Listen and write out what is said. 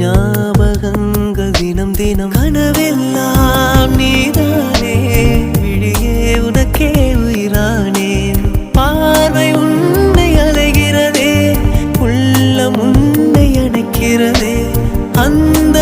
ஞாபகங்கள் தினம் தினம் கனவெல்லாம் நீதானே விழியே உனக்கே உயிரானேன் பார்வை உன்னை அலைகிறதே உள்ளம் உன்னை அணைக்கிறதே அந்த